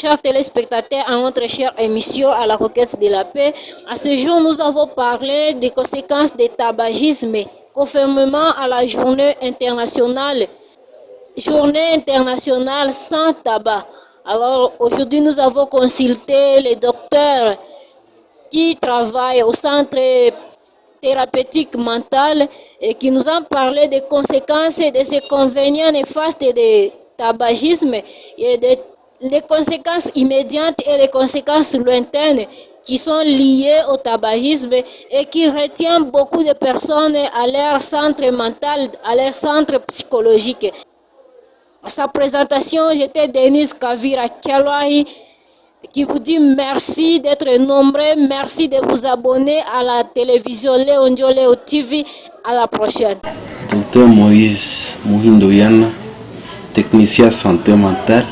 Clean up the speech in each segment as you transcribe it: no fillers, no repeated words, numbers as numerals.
chers téléspectateurs, à notre chère émission à la requête de la paix. À ce jour, nous avons parlé des conséquences du tabagisme, conformément à la journée internationale sans tabac. Alors aujourd'hui, nous avons consulté les docteurs qui travaillent au centre thérapeutique mental et qui nous ont parlé des conséquences et des inconvénients néfastes du tabagisme et des conséquences immédiates et les conséquences lointaines qui sont liées au tabagisme et qui retiennent beaucoup de personnes à leur centre mental, à leur centre psychologique. À sa présentation, j'étais Denise Kavira Kialwahi qui vous dit merci d'être nombreux, merci de vous abonner à la télévision Léondio Léo TV. À la prochaine. Docteur Moïse Mouhindoyana, technicien santé mentale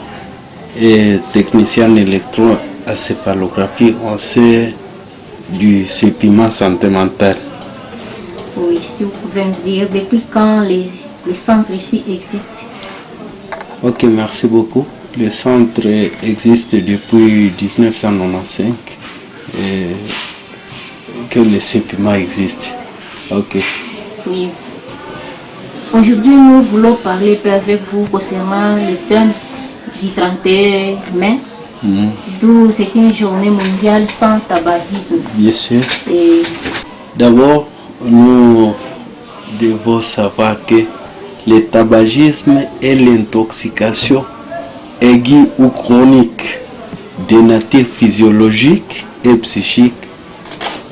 et technicien électroencéphalographie, on sait du supplément santé mentale. Oui, si vous pouvez me dire depuis quand les centres ici existent. Ok, merci beaucoup. Le centre existe depuis 1995 et que le supplément existe. Ok. Oui. Aujourd'hui, nous voulons parler avec vous concernant le thème du 31 mai, d'où c'est une journée mondiale sans tabagisme. Bien sûr. Et d'abord, nous devons savoir que le tabagisme est l'intoxication aiguë ou chronique de nature physiologique et psychique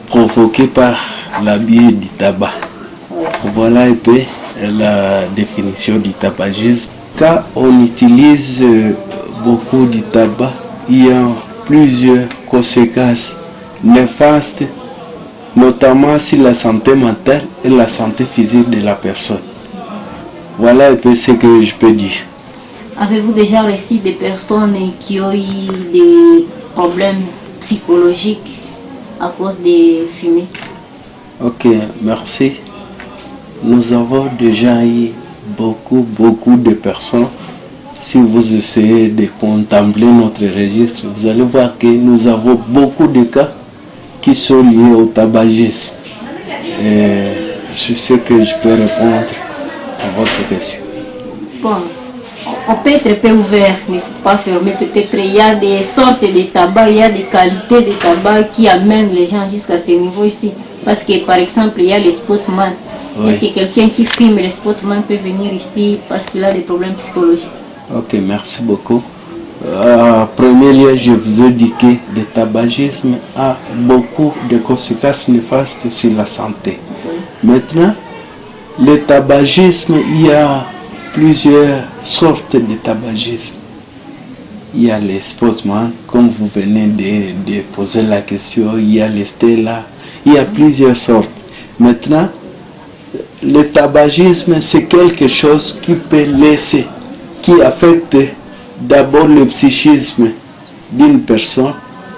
provoquée par l'abus du tabac. Voilà un peu la définition du tabagisme. Quand on utilise beaucoup du tabac, il y a plusieurs conséquences néfastes, notamment sur la santé mentale et la santé physique de la personne. Voilà un peu ce que je peux dire. avez-vous déjà reçu des personnes qui ont eu des problèmes psychologiques à cause des fumées? Ok, merci. Nous avons déjà eu beaucoup de personnes. Si vous essayez de contempler notre registre, vous allez voir que nous avons beaucoup de cas qui sont liés au tabagisme. Et je sais que je peux répondre à votre question. Bon, on peut être un peu ouvert, mais il ne faut pas fermer. Peut-être il y a des sortes de tabac, il y a des qualités de tabac qui amènent les gens jusqu'à ce niveau ici. Parce que par exemple, il y a les spotman. Oui. Est-ce que quelqu'un qui fume les spotman peut venir ici parce qu'il a des problèmes psychologiques? Ok, merci beaucoup. En premier lieu, je vous ai dit que le tabagisme a beaucoup de conséquences néfastes sur la santé. Maintenant, le tabagisme, il y a plusieurs sortes de tabagisme. Il y a les spotman, comme vous venez de poser la question, il y a les Stella, il y a plusieurs sortes. Maintenant, le tabagisme, c'est quelque chose qui peut laisser, qui affecte d'abord le psychisme d'une personne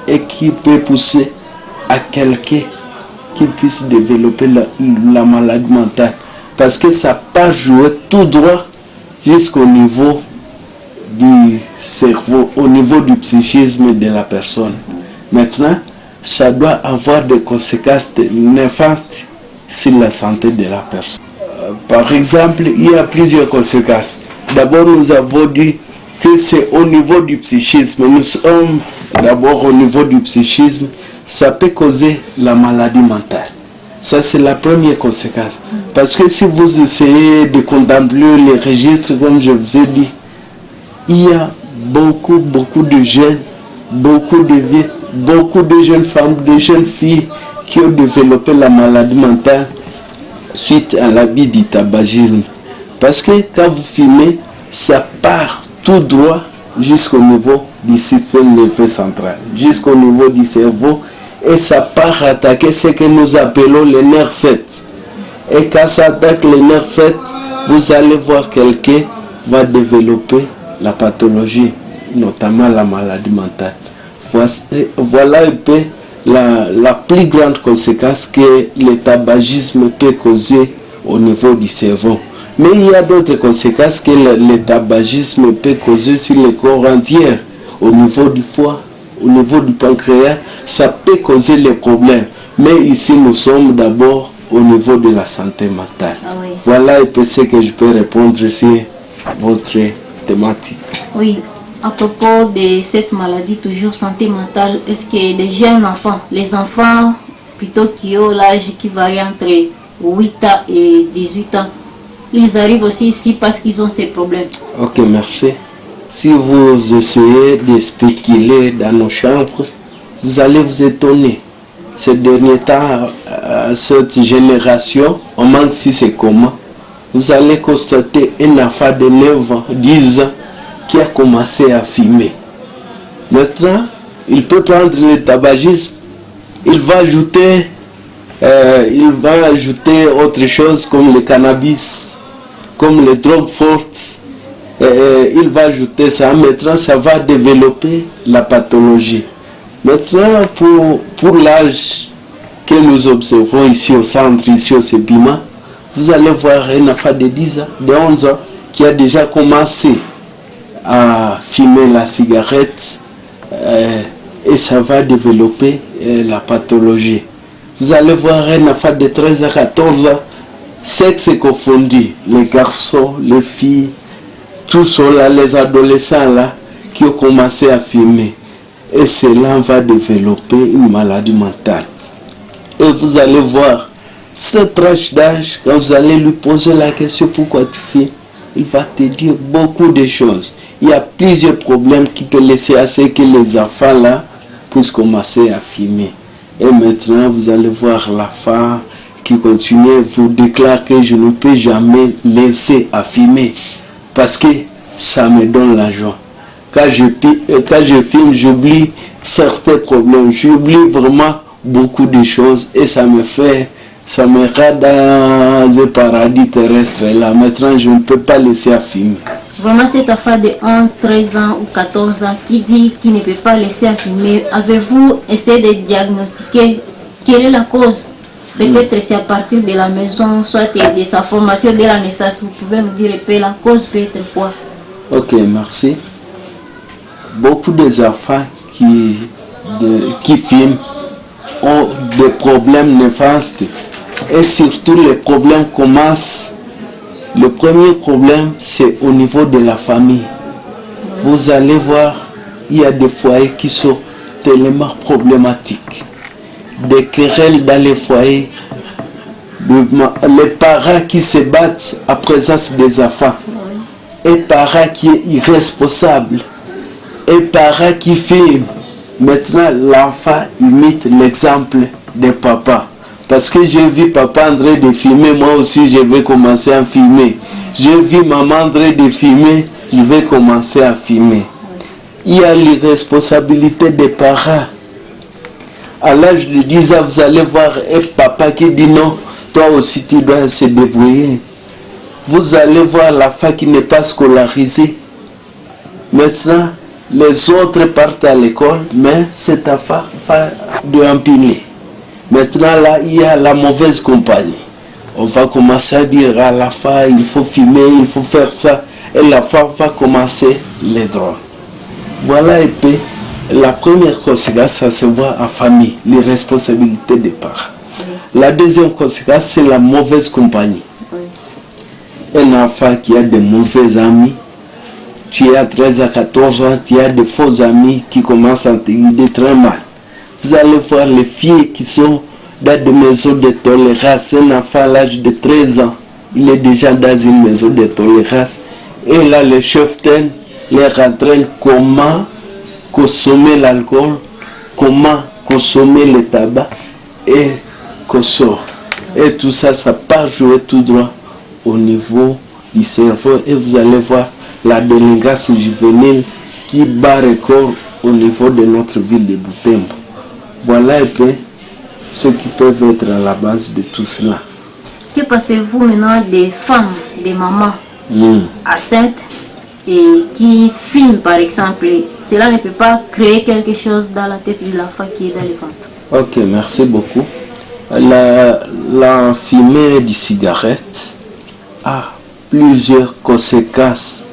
et qui peut pousser à quelqu'un qui puisse développer la maladie mentale. Parce que ça peut jouer tout droit jusqu'au niveau du cerveau, au niveau du psychisme de la personne. Maintenant, ça doit avoir des conséquences néfastes sur la santé de la personne. Par exemple, il y a plusieurs conséquences. D'abord, nous avons dit que c'est au niveau du psychisme. Nous sommes d'abord au niveau du psychisme. Ça peut causer la maladie mentale. Ça, c'est la première conséquence. Parce que si vous essayez de contempler les registres, comme je vous ai dit, il y a beaucoup de jeunes, beaucoup de vieux, beaucoup de jeunes femmes, de jeunes filles qui ont développé la maladie mentale suite à l'abus du tabagisme. Parce que quand vous fumez, ça part tout droit jusqu'au niveau du système nerveux central, jusqu'au niveau du cerveau, et ça part attaquer ce que nous appelons le nerf 7. Et quand ça attaque le nerf 7, vous allez voir quelqu'un va développer la pathologie, notamment la maladie mentale. Voilà un peu la plus grande conséquence que le tabagisme peut causer au niveau du cerveau. Mais il y a d'autres conséquences que le tabagisme peut causer sur le corps entier, au niveau du foie, au niveau du pancréas, ça peut causer les problèmes. Mais ici, nous sommes d'abord au niveau de la santé mentale. Ah oui. Voilà un peu ce que je peux répondre sur votre thématique. Oui, à propos de cette maladie, toujours santé mentale, est-ce que des jeunes enfants, les enfants plutôt qui ont l'âge qui varie entre 8 ans et 18 ans, ils arrivent aussi ici parce qu'ils ont ces problèmes? Ok, merci. Si vous essayez de spéculer dans nos chambres, vous allez vous étonner. Ces derniers temps, cette génération, on manque si c'est comment. Vous allez constater un enfant de 9 ans, 10 ans, qui a commencé à fumer. Maintenant, il peut prendre le tabagisme, il va ajouter autre chose comme le cannabis, comme les drogues fortes. Il va ajouter ça. Maintenant, ça va développer la pathologie. Maintenant, pour l'âge que nous observons ici au centre, ici au Sépima, vous allez voir un enfant de 10 ans, de 11 ans, qui a déjà commencé à fumer la cigarette et ça va développer la pathologie. Vous allez voir un enfant de 13 à 14 ans, sexe confondu, les garçons, les filles, tous sont là, les adolescents là, qui ont commencé à fumer. Et cela va développer une maladie mentale. Et vous allez voir, cette tranche d'âge, quand vous allez lui poser la question pourquoi tu fumes, il va te dire beaucoup de choses. Il y a plusieurs problèmes qui peuvent laisser à ce que les enfants là puissent commencer à fumer. Et maintenant, vous allez voir la femme qui continue, vous déclare que je ne peux jamais laisser à fumer parce que ça me donne la joie. Quand je fume, j'oublie certains problèmes, j'oublie vraiment beaucoup de choses et ça me rend dans un paradis terrestre là. Maintenant, je ne peux pas laisser à fumer. Vraiment, cet enfant de 11, 13 ans ou 14 ans qui dit qu'il ne peut pas laisser à fumer, avez-vous essayé de diagnostiquer quelle est la cause? Peut-être c'est à partir de la maison, soit de sa formation dès la naissance. Vous pouvez me dire un peu la cause peut être quoi? Ok, merci. Beaucoup des enfants qui fument ont des problèmes néfastes et surtout les problèmes commencent. Le premier problème, c'est au niveau de la famille. Vous allez voir, il y a des foyers qui sont tellement problématiques. Des querelles dans les foyers, les parents qui se battent à présence des enfants, et parents qui est irresponsable, et parents qui fument. Maintenant, l'enfant imite l'exemple des papas. Parce que j'ai vu papa en train de fumer, moi aussi je vais commencer à fumer. J'ai vu maman en train de fumer, je vais commencer à fumer. Il y a l'irresponsabilité des parents. À l'âge de 10 ans, vous allez voir un papa qui dit non, toi aussi tu dois se débrouiller. Vous allez voir la femme qui n'est pas scolarisée. Maintenant, les autres partent à l'école, mais cet enfant va déambuler. Maintenant, là, il y a la mauvaise compagnie. On va commencer à dire à la femme, il faut fumer, il faut faire ça. Et la femme va commencer les drogues. Voilà un peu la première conséquence, ça se voit en famille, les responsabilités des parents. La deuxième conséquence, c'est la mauvaise compagnie. Un enfant qui a de mauvais amis, tu as 13 à 14 ans, tu as de faux amis qui commencent à te guider très mal. Vous allez voir les filles qui sont dans des maisons de tolérance. Un enfant à l'âge de 13 ans, il est déjà dans une maison de tolérance. Et là, le chef les entraîne comment consommer l'alcool, comment consommer le tabac et consommer. Et tout ça, ça part jouer tout droit au niveau du cerveau. Et vous allez voir la délinquance juvénile qui bat record au niveau de notre ville de Butembo. Voilà un peu ce qui peuvent être à la base de tout cela. Que pensez-vous maintenant des femmes, des mamans enceintes et qui fument par exemple? Cela ne peut pas créer quelque chose dans la tête de l'enfant qui est dans le ventre. Ok, merci beaucoup. La fumée de cigarette a plusieurs conséquences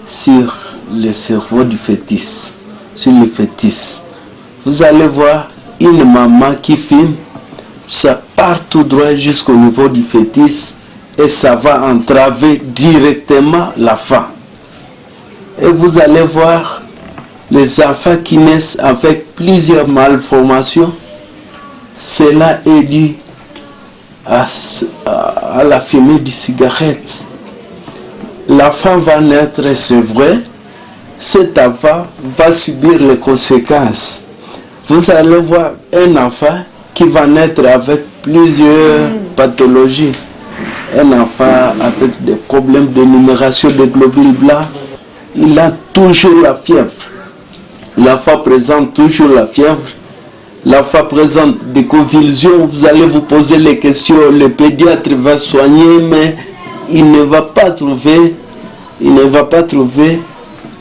sur le cerveau du fœtus. sur le fœtus. Vous allez voir une maman qui fume, ça part tout droit jusqu'au niveau du fœtus et ça va entraver directement la femme. Et vous allez voir les enfants qui naissent avec plusieurs malformations. Cela est dû à la fumée de cigarette. La femme va naître, c'est vrai, cet enfant va subir les conséquences. Vous allez voir un enfant qui va naître avec plusieurs pathologies. Un enfant avec des problèmes de numération des globules blancs, il a toujours la fièvre. L'enfant présente toujours la fièvre. L'enfant présente des convulsions. Vous allez vous poser les questions. Le pédiatre va soigner, mais il ne va pas trouver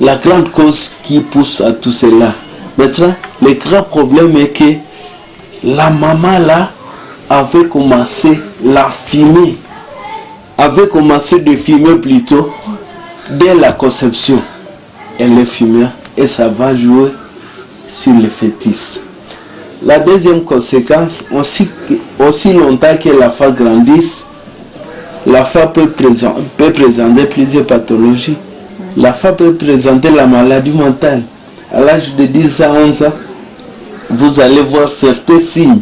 la grande cause qui pousse à tout cela. Maintenant, le grand problème est que la maman là avait commencé la fumer. Avait commencé de fumer plutôt dès la conception. Elle est fumée et ça va jouer sur le fœtus. La deuxième conséquence, aussi longtemps que la femme grandisse, la femme peut présenter plusieurs pathologies. La femme peut présenter la maladie mentale. À l'âge de 10 à 11 ans, vous allez voir certains signes,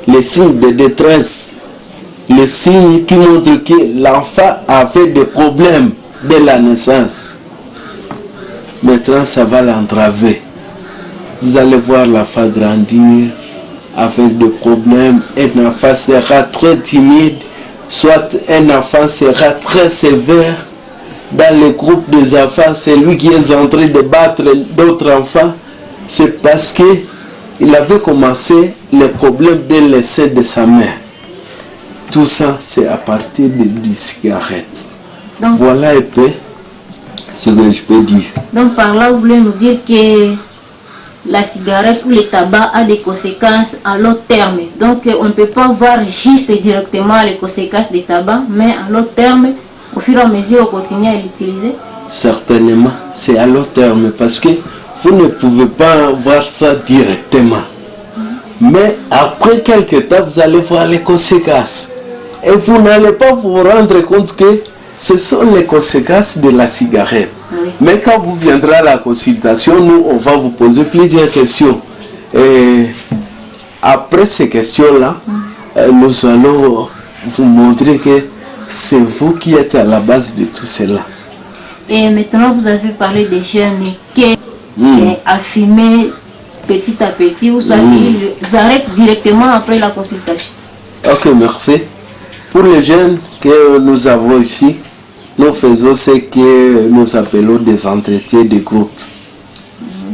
les signes de détresse, les signes qui montrent que l'enfant avait des problèmes dès la naissance. Maintenant, ça va l'entraver. Vous allez voir l'enfant grandir avec des problèmes. Un enfant sera très timide, soit un enfant sera très sévère. Dans le groupe des enfants, c'est lui qui est en train de battre d'autres enfants. C'est parce qu'il avait commencé les problèmes dès l'essai de sa mère. Tout ça, c'est à partir du cigarette. Donc, voilà un peu ce que je peux dire. Donc par là, vous voulez nous dire que la cigarette ou le tabac a des conséquences à long terme. Donc on ne peut pas voir juste directement les conséquences du tabac, mais à long terme, au fur et à mesure, on continue à l'utiliser. Certainement, c'est à long terme parce que vous ne pouvez pas voir ça directement. Mais après quelques temps, vous allez voir les conséquences. Et vous n'allez pas vous rendre compte que ce sont les conséquences de la cigarette. Oui. Mais quand vous viendrez à la consultation, nous, on va vous poser plusieurs questions. Et après ces questions-là, nous allons vous montrer que c'est vous qui êtes à la base de tout cela. Et maintenant, vous avez parlé des jeunes qui à fumer petit à petit, ou soit ils arrêtent directement après la consultation. Ok, merci. Pour les jeunes que nous avons ici, nous faisons ce que nous appelons des entretiens de groupe.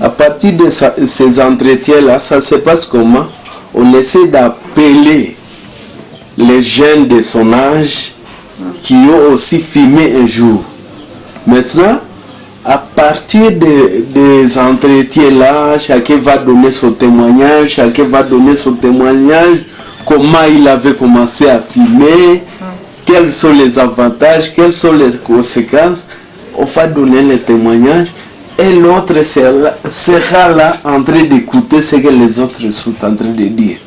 À partir de ces entretiens-là, ça se passe comment? On essaie d'appeler les jeunes de son âge qui ont aussi fumé un jour. Maintenant, à partir des entretiens-là, chacun va donner son témoignage, comment il avait commencé à fumer, quels sont les avantages, quelles sont les conséquences. On va donner les témoignages et l'autre sera là en train d'écouter ce que les autres sont en train de dire.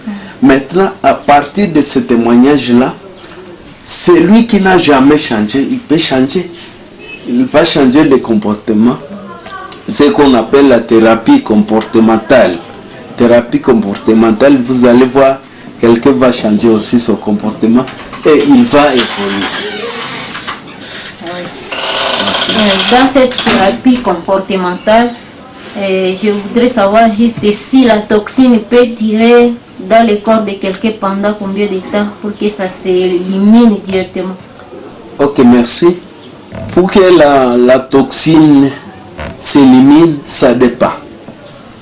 Maintenant, à partir de ce témoignage-là, celui qui n'a jamais changé, il peut changer. Il va changer de comportement. C'est ce qu'on appelle la thérapie comportementale. Thérapie comportementale, vous allez voir, quelqu'un va changer aussi son comportement et il va évoluer. Dans cette thérapie comportementale, je voudrais savoir juste si la toxine peut tirer dans le corps de quelqu'un pendant combien de temps pour que ça s'élimine directement. Ok, merci. Pour que la toxine s'élimine, ça dépend.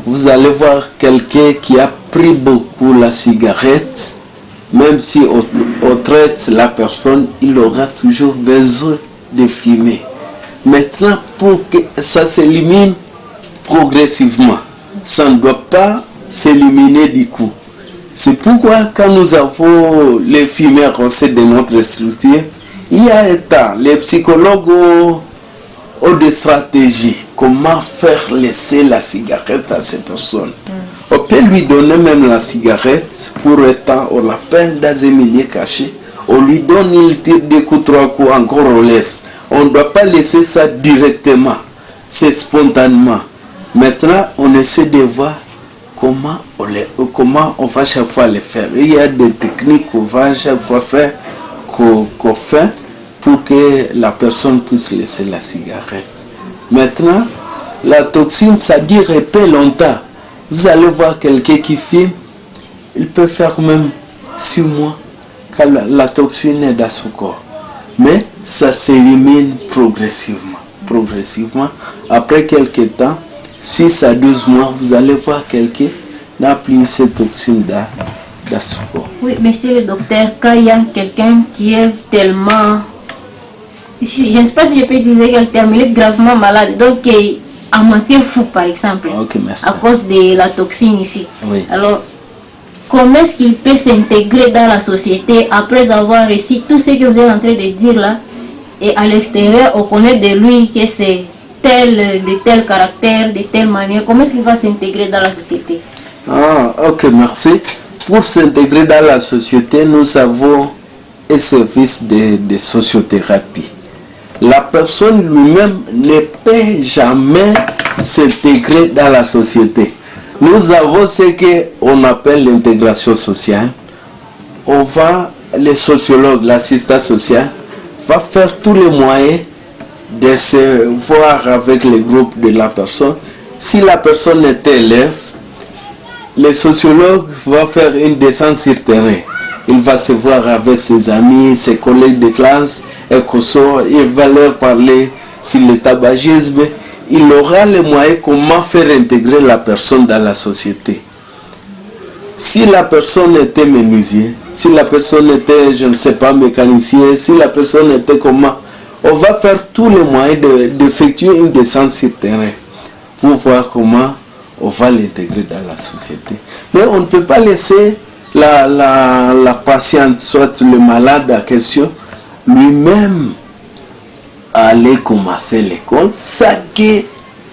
Vous allez voir quelqu'un qui a pris beaucoup la cigarette, même si on traite la personne, il aura toujours besoin de fumer. Maintenant, pour que ça s'élimine progressivement, ça ne doit pas s'éliminer du coup. C'est pourquoi quand nous avons les fumeurs au sein de notre structure, il y a un temps, les psychologues ont des stratégies comment faire laisser la cigarette à ces personnes. On peut lui donner même la cigarette pour autant, on l'appelle dans un milieu caché, on lui donne, il tire 2 coups, 3 coups, encore on laisse. On ne doit pas laisser ça directement, c'est spontanément. Maintenant, on essaie de voir comment on va chaque fois le faire. Il y a des techniques qu'on va chaque fois faire, qu'on fait pour que la personne puisse laisser la cigarette. Maintenant, la toxine, ça dure peu longtemps. Vous allez voir quelqu'un qui fume, il peut faire même 6 mois quand la toxine est dans son corps. Mais ça s'élimine progressivement. Après quelques temps, 6 à 12 mois, vous allez voir quelqu'un n'a plus cette toxine dans son corps. Oui, monsieur le docteur, quand il y a quelqu'un qui est tellement... Je ne sais pas si je peux utiliser quel terme, il est gravement malade, donc à moitié fou par exemple, à cause de la toxine ici. Oui. Alors, comment est-ce qu'il peut s'intégrer dans la société après avoir réussi tout ce que vous êtes en train de dire là, et à l'extérieur, on connaît de lui que c'est de tel caractère, de telle manière, comment est-ce qu'il va s'intégrer dans la société? Ah, ok, merci. Pour s'intégrer dans la société, nous avons un service de sociothérapie. La personne lui-même ne peut jamais s'intégrer dans la société. Nous avons ce qu'on appelle l'intégration sociale. Les sociologues, l'assistant social, va faire tous les moyens de se voir avec le groupe de la personne. Si la personne est élève, le sociologue va faire une descente sur terrain. Il va se voir avec ses amis, ses collègues de classe, et il va leur parler sur le tabagisme. Il aura les moyens comment faire intégrer la personne dans la société. Si la personne était menuisier, si la personne était, je ne sais pas, mécanicien, si la personne était comment, on va faire tous les moyens d'effectuer une descente sur terrain pour voir comment on va l'intégrer dans la société. Mais on ne peut pas laisser la patiente, soit le malade en question, lui-même aller commencer l'école, ça que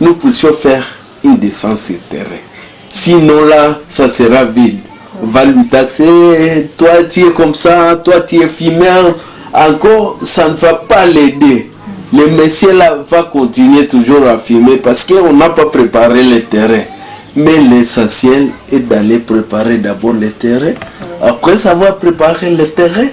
nous puissions faire une descente sur terrain. Sinon là, ça sera vide. On va lui taxer, toi tu es comme ça, toi tu es fumeur, encore ça ne va pas l'aider. Le monsieur là va continuer toujours à fumer parce qu'on n'a pas préparé le terrain. Mais l'essentiel est d'aller préparer d'abord le terrain. Après avoir préparé le terrain,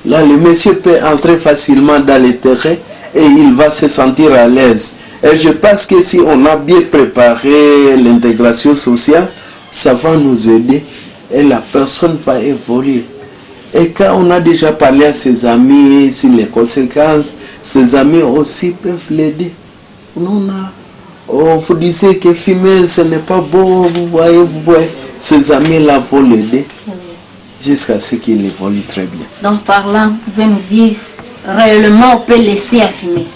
là le monsieur peut entrer facilement dans le terrain et il va se sentir à l'aise. Et je pense que si on a bien préparé l'intégration sociale, ça va nous aider et la personne va évoluer. Et quand on a déjà parlé à ses amis sur les conséquences, ses amis aussi peuvent l'aider. Vous disiez que fumer ce n'est pas bon, vous voyez, ces amis-là vont l'aider jusqu'à ce qu'il évolue très bien. Donc par là, vous pouvez nous dire, réellement on peut laisser à fumer?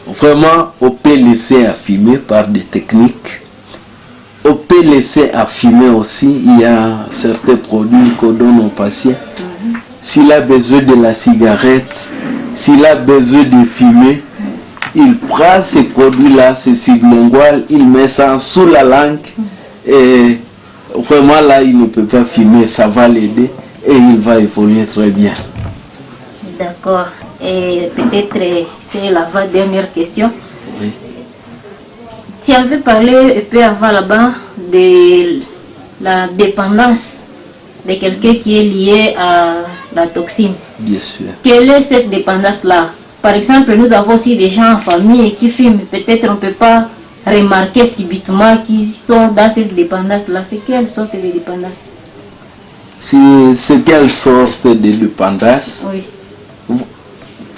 Vraiment, on peut laisser à fumer par des techniques. On peut laisser à fumer aussi. Il y a certains produits qu'on donne aux patients. S'il a besoin de la cigarette, s'il a besoin de fumer, il prend ces produits-là, ces sublinguales, il met ça sous la langue et vraiment là, il ne peut pas fumer, ça va l'aider et il va évoluer très bien. D'accord. Et peut-être c'est la dernière question. Oui. Tu avais parlé un peu avant là-bas de la dépendance de quelqu'un qui est lié à la toxine. Bien sûr. Quelle est cette dépendance-là? Par exemple, nous avons aussi des gens en famille qui fument. Peut-être on ne peut pas remarquer subitement qu'ils sont dans cette dépendance-là. C'est quelle sorte de dépendance? C'est quelle sorte de dépendance? Oui.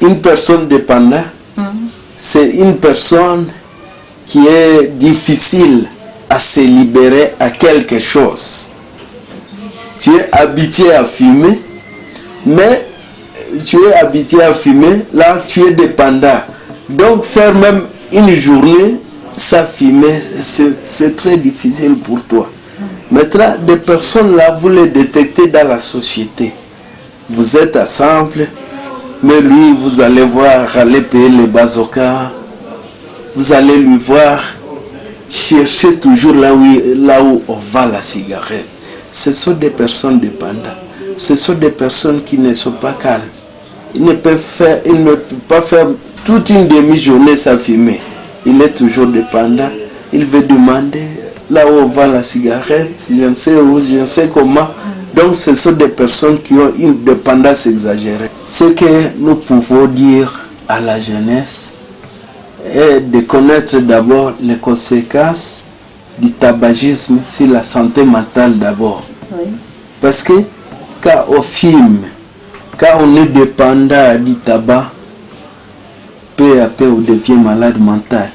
Une personne dépendante, c'est une personne qui est difficile à se libérer à quelque chose. Tu es habitué à fumer, mais tu es habitué à fumer, là tu es dépendant. Donc faire même une journée sans fumer, c'est très difficile pour toi. Maintenant, des personnes là, vous les détectez dans la société. Vous êtes ensemble, mais lui, vous allez voir, aller payer les bazookas, vous allez lui voir, chercher toujours là où on vend la cigarette. Ce sont des personnes dépendantes. Ce sont des personnes qui ne sont pas calmes. Ils ne peuvent pas faire toute une demi-journée sans fumer. Il est toujours dépendant. Il veut demander là où on vend la cigarette, je ne sais où, je ne sais comment. Donc ce sont des personnes qui ont une dépendance exagérée. Ce que nous pouvons dire à la jeunesse est de connaître d'abord les conséquences du tabagisme sur la santé mentale d'abord. Oui. Parce que quand on fume, quand on est dépendant du tabac, peu à peu on devient malade mental.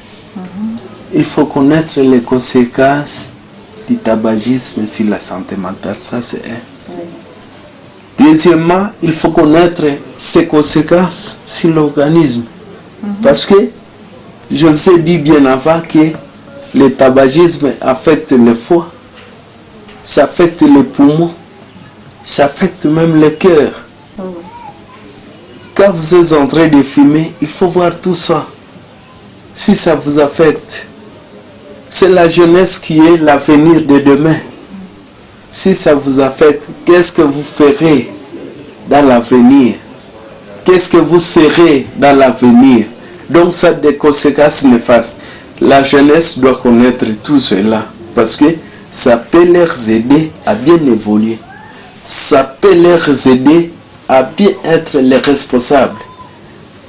Il faut connaître les conséquences du tabagisme sur la santé mentale, ça c'est un. Oui. Deuxièmement, il faut connaître ses conséquences sur l'organisme. Parce que je vous ai dit bien avant que le tabagisme affecte le foie, ça affecte les poumons, ça affecte même le cœur. Oh. Quand vous êtes en train de fumer, il faut voir tout ça. Si ça vous affecte, c'est la jeunesse qui est l'avenir de demain. Si ça vous affecte, qu'est-ce que vous ferez dans l'avenir? Qu'est-ce que vous serez dans l'avenir? Donc ça a des conséquences néfastes. La jeunesse doit connaître tout cela parce que ça peut leur aider à bien évoluer. Ça peut leur aider à bien être les responsables.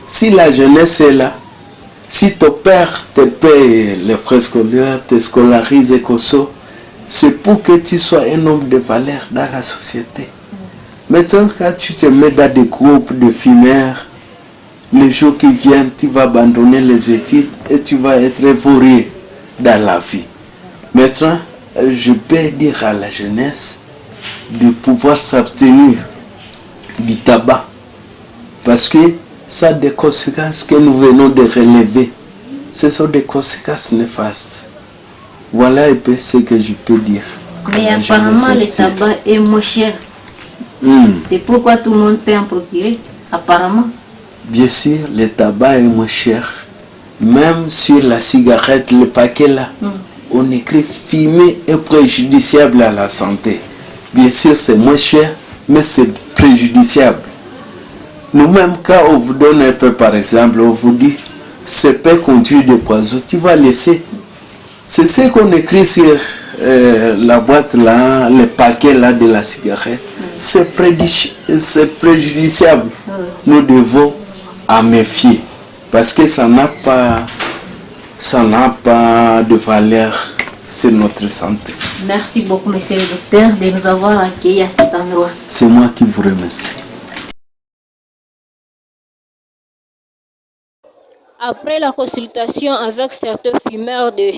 Si la jeunesse est là, si ton père te paye les frais scolaires, te scolarise et c'est pour que tu sois un homme de valeur dans la société. Maintenant, quand tu te mets dans des groupes de fumeurs, les jours qui viennent, tu vas abandonner les études et tu vas être évolué dans la vie. Maintenant, je peux dire à la jeunesse de pouvoir s'abstenir du tabac parce que ça a des conséquences que nous venons de relever. Ce sont des conséquences néfastes. Voilà un peu ce que je peux dire. Mais apparemment, le tabac est moins cher. C'est pourquoi tout le monde peut en procurer, apparemment. Bien sûr, le tabac est moins cher. Même sur la cigarette, le paquet là, on écrit fumer est préjudiciable à la santé. Bien sûr, c'est moins cher, mais c'est préjudiciable. Nous-mêmes, quand on vous donne un peu, par exemple, on vous dit, ce peut conduire de poison, tu vas laisser. C'est ce qu'on écrit sur la boîte là, le paquet là de la cigarette. C'est préjudiciable. Nous devons en méfier parce que ça n'a pas de valeur sur notre santé. Merci beaucoup, monsieur le docteur, de nous avoir accueillis à cet endroit. C'est moi qui vous remercie. Après la consultation avec certains fumeurs de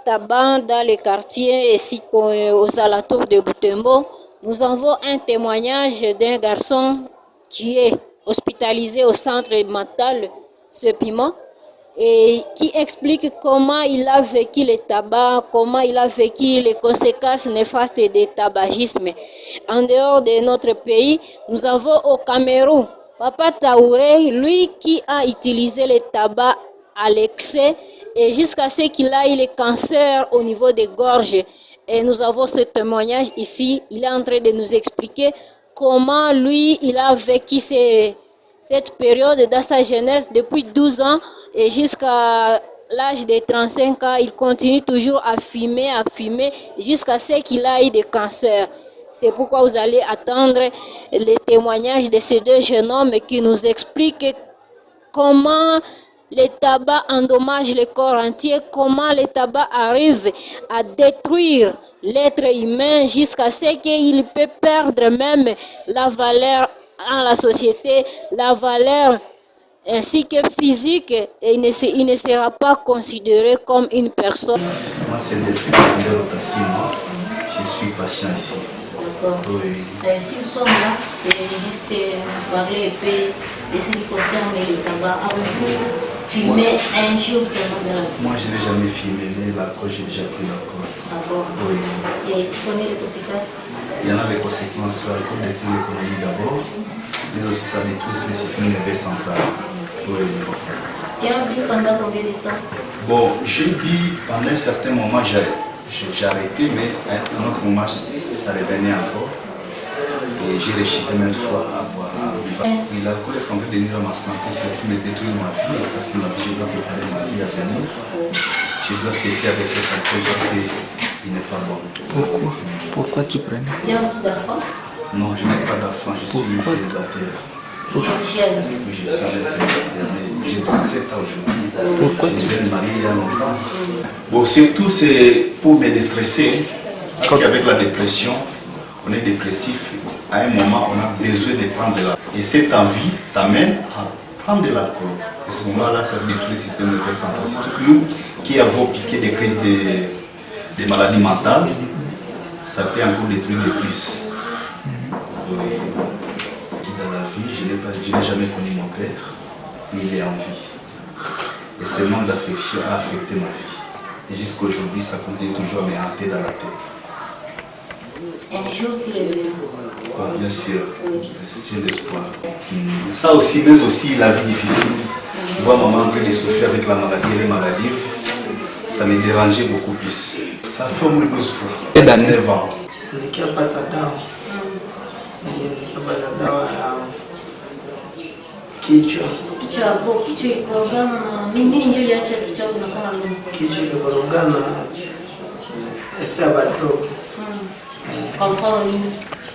tabac dans les quartiers ainsi qu'aux alentours de Butembo, nous avons un témoignage d'un garçon qui est hospitalisé au centre mental Sepima et qui explique comment il a vécu le tabac, comment il a vécu les conséquences néfastes du tabagisme. En dehors de notre pays, nous avons au Cameroun Papa Taouré, lui qui a utilisé le tabac à l'excès et jusqu'à ce qu'il ait le cancer au niveau des gorges. Et nous avons ce témoignage ici. Il est en train de nous expliquer comment lui, il a vécu cette période dans sa jeunesse depuis 12 ans et jusqu'à l'âge de 35 ans. Il continue toujours à fumer jusqu'à ce qu'il ait des cancers. C'est pourquoi vous allez attendre les témoignages de ces deux jeunes hommes qui nous expliquent comment le tabac endommage le corps entier, comment le tabac arrive à détruire l'être humain jusqu'à ce qu'il peut perdre même la valeur en la société, la valeur ainsi que physique, et il ne sera pas considéré comme une personne. Moi, c'est Delphine Tassima. Je suis patient ici. D'accord. Oui. Si nous sommes là, c'est juste parler un peu de ce qui concerne le tabac. Avez-vous fumé un jour seulement dans la vie? Moi, je n'ai jamais fumé, mais l'alcool, j'ai déjà pris l'alcool. D'accord. Oui. Et tu connais les conséquences? Il y en a les conséquences, l'alcool détruit l'économie d'abord, mais aussi ça détruit le système nerveux central. Oui. Tu as bu pendant combien de temps? Bon, j'ai bu pendant un certain moment, j'ai arrêté, mais à un autre moment, ça revenait encore. Et j'ai réussi maintes fois à boire. Et l'alcool est en train de nuire à ma santé, surtout me détruire ma vie, parce que je dois préparer ma vie à venir. Je dois cesser avec cet alcool parce qu'il n'est pas bon. Pourquoi tu prenais? Tu as aussi d'enfants? Non, je n'ai pas d'enfant, je suis célibataire. Tu es jeune. Oui, je suis jeune célibataire, mais j'ai 37 ans aujourd'hui. Pourquoi tu veux me marier il y a longtemps? Bon, surtout c'est pour me déstresser, parce qu'avec la dépression, on est dépressif. À un moment, on a besoin de prendre de l'alcool. Et cette envie t'amène à prendre de l'alcool. Et à ce moment-là, ça détruit le système nerveux central. Surtout nous qui avons piqué des crises de maladies mentales, ça peut encore détruire les plus. Dans la vie, je n'ai jamais connu mon père, mais il est en vie. Et ce manque d'affection a affecté ma vie. Et jusqu'à aujourd'hui, ça continue toujours à me hanter dans la tête. Un jour, tu le verras. Bon, bien sûr, j'ai l'espoir. Ça aussi, mais aussi la vie difficile. Je vois maman en train de souffrir avec la maladie, elle est maladive. Ça me dérangeait beaucoup plus. Ça fait au moins 12 fois. Et d'année? 19 ans. Nikapata dawa ya kichwa. Kichwa hapo, kichwa ikorogana na nini ndio iliacha kichwa unakuwa na Kichwa ikorogana efa badrogi. kwa mfano nini?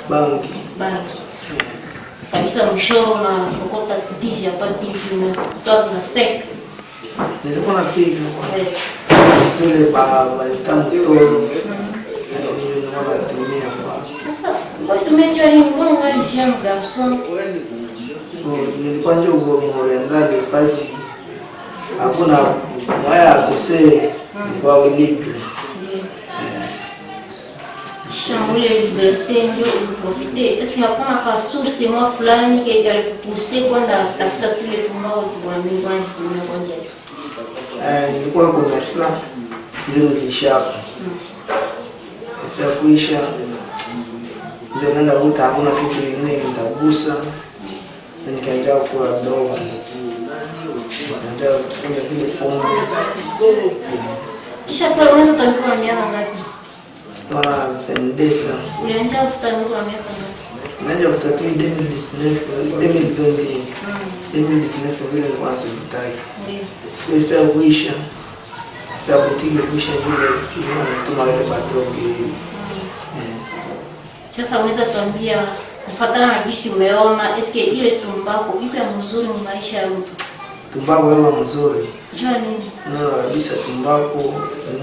Bangi. Bangi. Kabisa mshoro na kokota dishi hapa dishi na toa na sek. Nilikuwa napiga kwa tule balita mtoro. Nilikuwa natumia kwa. Sasa, mbona tumejua nini? Mbona ngali jeune garçon? Nilikuwa nje ugomoreandali fazi. Hakuna mwaya akose kwa ulipe. Chamule liberté ndio uprofite. Est-ce qu'il y a pas une source moi fulani qui est poussé kwenda tafuta tous les tumbao tibona mingwani kuna kwanja? Nilikuwa komesa ndio nilisha hapa. Afya kuisha ndio nenda kuta hakuna kitu kingine nitagusa. Nikaanza kula droga. Nikaanza kunywa vile pombe. Kisha pale unaweza tambua miaka ngapi? Wana pendeza. Ulianza kutafuta miaka ngapi? Nilianza kutafuta 2019 vile nilikuwa nasitaki. Ndio. Afya kuisha. Afya kutika kuisha vile nilituma ile badrogi. Sasa unaweza tuambia kufuatana na jinsi umeona eske ile tumbako iko ya mzuri mu maisha ya mtu? Tumbako ni mzuri. Jua nini? Na kabisa tumbako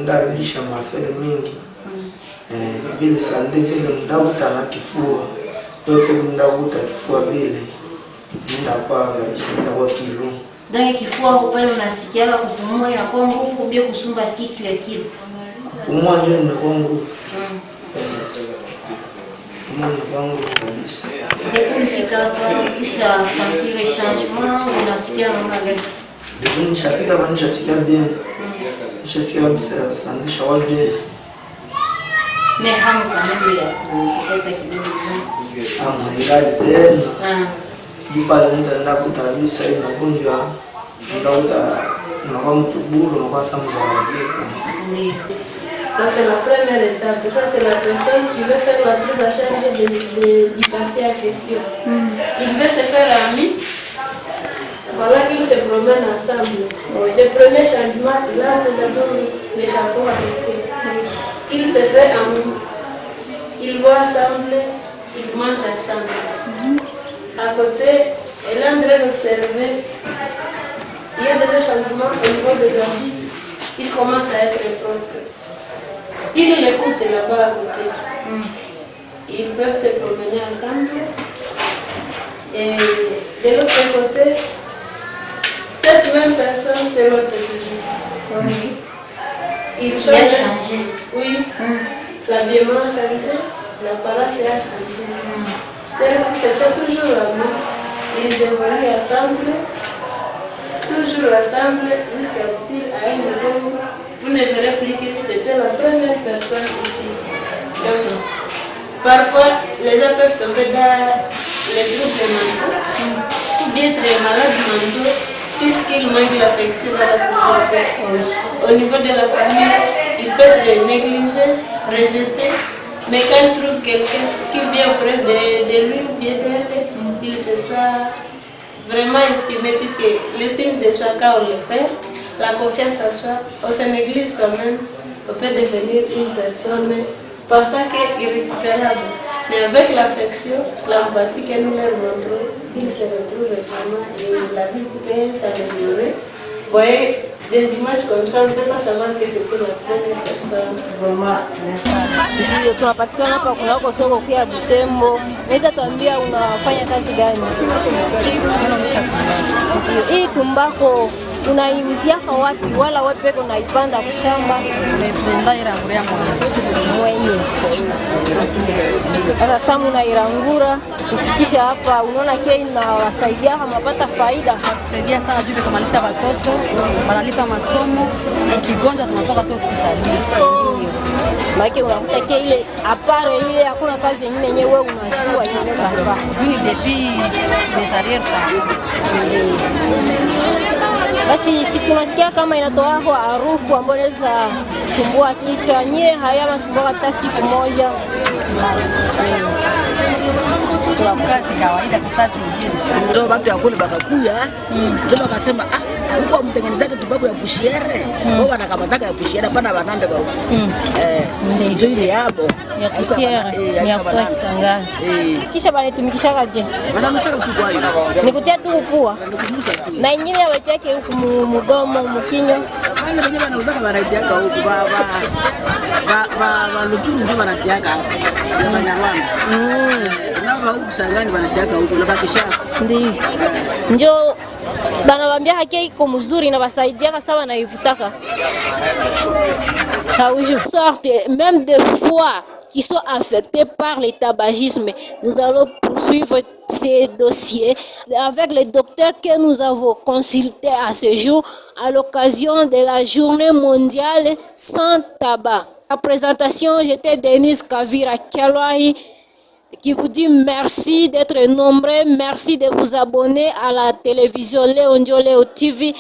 ndarudisha mafere mingi. Vile sande vile ndakuta na kifua. Wewe ndakuta kifua vile. Ndapa kabisa ndakuwa kilo. Donc kifua hapo pale unasikia kupumua inakuwa nguvu kubia kusumba kitu ya kilo. Kupumua ndio inakuwa nguvu. Kupumua inakuwa nguvu kabisa. Depuis ulifika hapa kisha sentir le changement unasikia namna gani? Depuis nishafika hapa nishasikia bien. Nishasikia kabisa sande shawa bien. Mais hamu kama vile kupata kidogo. Ama ingali tena. Pale mtu ndakuta kabisa inagonjwa. Ndakuta unakuwa mtu buru unakuwa samu za wabika. Ça c'est la première étape. Ça c'est la personne qui veut faire la prise à charge du patient en question. Il veut se faire ami. Voilà qu'ils se promènent ensemble. Le premier changement, là, le changement en question. Il se fait ami. Ils vont ensemble, ils mangent ensemble. À côté, elle est en train d'observer. Il y a déjà changement au niveau des habits. Il commence à être propre. Ils l'écoutent là-bas à côté. Ils peuvent se promener ensemble. Et de l'autre côté, cette même personne, c'est l'autre toujours. Il a changé. Oui. L'habillement a changé, l'apparence a changé. Celle-ci, c'était toujours la même. Ils évoluent ensemble, toujours ensemble, jusqu'à un niveau. Vous ne verrez plus que c'était la première personne ici. Donc, parfois, les gens peuvent tomber dans les troubles mentaux, ou bien être malades mentaux, puisqu'il manque l'affection dans la société. Au niveau de la famille, il peut être négligé, rejeté, mais quand il trouve quelqu'un qui vient auprès de lui ou bien d'elle, il se sent vraiment estimé, puisque l'estime de soi, quand on le perd, la confiance en soi, on se néglige soi-même, on peut devenir une personne pensant qu'elle est irrécupérable. Mais avec l'affection, l'empathie que nous leur montrons, ils se retrouvent vraiment et la vie peut s'améliorer. Vous voyez, des images comme ça, on ne peut pas savoir que c'était la première personne. Vraiment. Ndio tunapatikana hapa kunako soko kwa Butembo. Naweza tuambia unafanya kazi gani? Ndio hii tumbako unaiuzia kwa watu wala wewe peke unaipanda kushamba? Tunaenda irangura mwenye. Sasa samu na irangura kufikisha hapa, unaona kile inawasaidia mapata faida. Kusaidia sana juu kama lisha watoto, wanalipa masomo, ukigonjwa tunatoka tu hospitalini. Maana unakuta kile ile apare ile hakuna kazi nyingine yenyewe unashua inaweza kufanya. Juni depi metarieta. Basi si tunasikia kama inatoa harufu ambayo inaweza sumbua kichwa, nyie haya masumbua hata siku moja. Kazi kawaida kisasi nyingine. Ndio watu ya kule bakakuya, ndio wakasema huko mtengenezaje tubako ya pushiere. Wao wanakamata ya pushiere pana banande kwa huko. Ndio ile hapo ya pushiere ya kutoa Kisangani. Kisha bale tumikishakaje? Wanamshaka tu kwa hiyo. Nikutia tu upua. Na ingine ya watu yake huko mdomo mkinyo. Wale wenyewe wanauzaka wanatiaka huko ba luchuru ndio wanatiaka hapo. Banyarwanda. Na huko Kisangani wanatiaka huko na bakisha. Ndio. Ndio banawambia haki iko mzuri na basaidia sawa na ivutaka. Sorte même des fois qui sont affectés par le tabagisme. Nous allons poursuivre ces dossiers avec les docteurs que nous avons consultés à ce jour à l'occasion de la journée mondiale sans tabac. La présentation, j'étais Denise Kavira Kialwahi qui vous dit merci d'être nombreux, merci de vous abonner à la télévision Léon Léo TV.